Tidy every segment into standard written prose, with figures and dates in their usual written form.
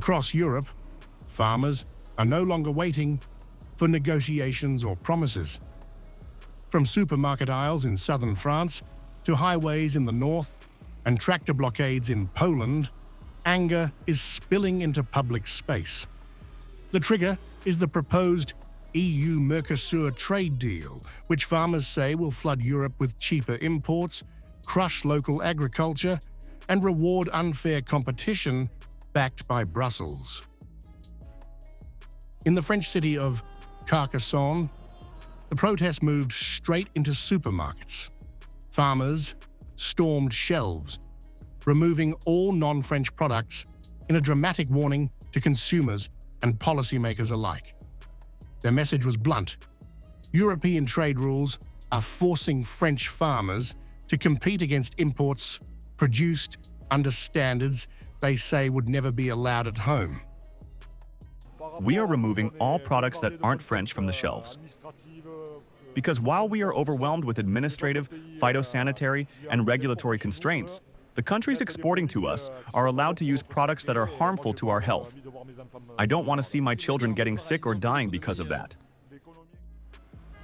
Across Europe, farmers are no longer waiting for negotiations or promises. From supermarket aisles in southern France to highways in the north and tractor blockades in Poland, anger is spilling into public space. The trigger is the proposed EU-Mercosur trade deal, which farmers say will flood Europe with cheaper imports, crush local agriculture, and reward unfair competition backed by Brussels. In the French city of Carcassonne, the protest moved straight into supermarkets. Farmers stormed shelves, removing all non-French products in a dramatic warning to consumers and policymakers alike. Their message was blunt. European trade rules are forcing French farmers to compete against imports produced under standards they say would never be allowed at home. We are removing all products that aren't French from the shelves. Because while we are overwhelmed with administrative, phytosanitary, and regulatory constraints, the countries exporting to us are allowed to use products that are harmful to our health. I don't want to see my children getting sick or dying because of that.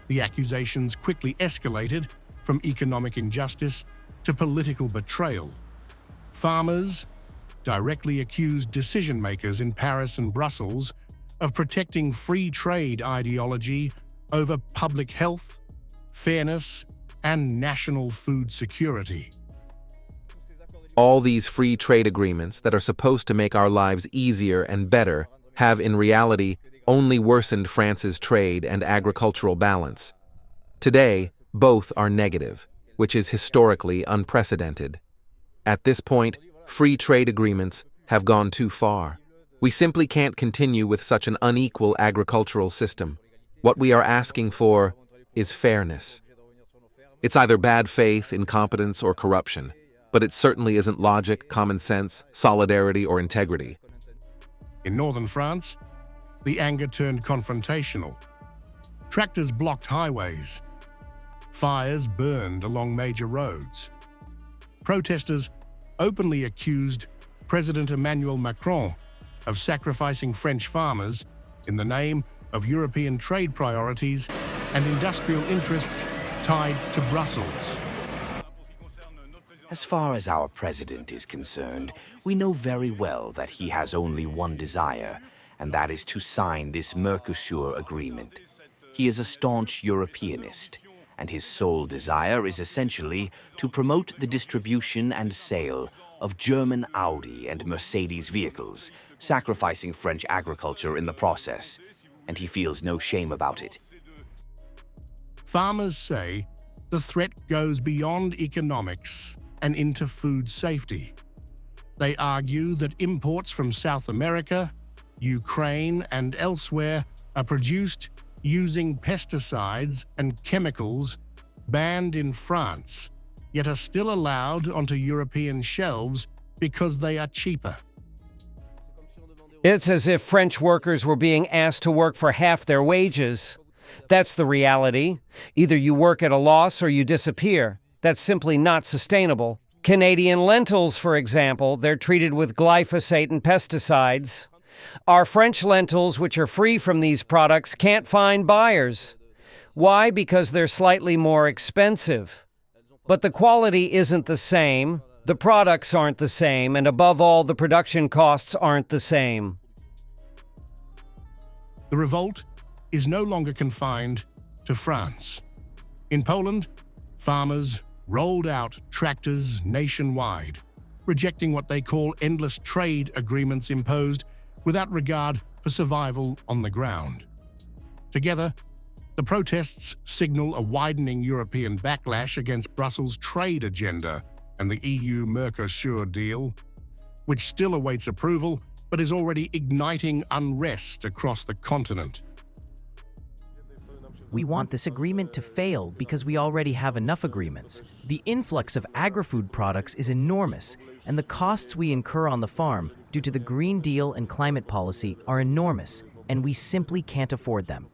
The accusations quickly escalated from economic injustice to political betrayal. Farmers directly accused decision-makers in Paris and Brussels of protecting free trade ideology over public health, fairness, and national food security. All these free trade agreements that are supposed to make our lives easier and better have in reality only worsened France's trade and agricultural balance. Today, both are negative, which is historically unprecedented. At this point, free trade agreements have gone too far. We simply can't continue with such an unequal agricultural system. What we are asking for is fairness. It's either bad faith, incompetence, or corruption, but it certainly isn't logic, common sense, solidarity, or integrity. In northern France, the anger turned confrontational. Tractors blocked highways. Fires burned along major roads. Protesters openly accused President Emmanuel Macron of sacrificing French farmers in the name of European trade priorities and industrial interests tied to Brussels. As far as our president is concerned, we know very well that he has only one desire, and that is to sign this Mercosur agreement. He is a staunch Europeanist, and his sole desire is essentially to promote the distribution and sale of German Audi and Mercedes vehicles, sacrificing French agriculture in the process, and he feels no shame about it. Farmers say the threat goes beyond economics and into food safety. They argue that imports from South America, Ukraine, and elsewhere are produced using pesticides and chemicals banned in France, yet are still allowed onto European shelves because they are cheaper. It's as if French workers were being asked to work for half their wages. That's the reality. Either you work at a loss or you disappear. That's simply not sustainable. Canadian lentils, for example, they're treated with glyphosate and pesticides. Our French lentils, which are free from these products, can't find buyers. Why? Because they're slightly more expensive. But the quality isn't the same, the products aren't the same, and above all, the production costs aren't the same. The revolt is no longer confined to France. In Poland, farmers rolled out tractors nationwide, rejecting what they call endless trade agreements imposed without regard for survival on the ground. Together, the protests signal a widening European backlash against Brussels' trade agenda and the EU-Mercosur deal, which still awaits approval but is already igniting unrest across the continent. We want this agreement to fail because we already have enough agreements. The influx of agri-food products is enormous, and the costs we incur on the farm due to the Green Deal and climate policy are enormous, and we simply can't afford them.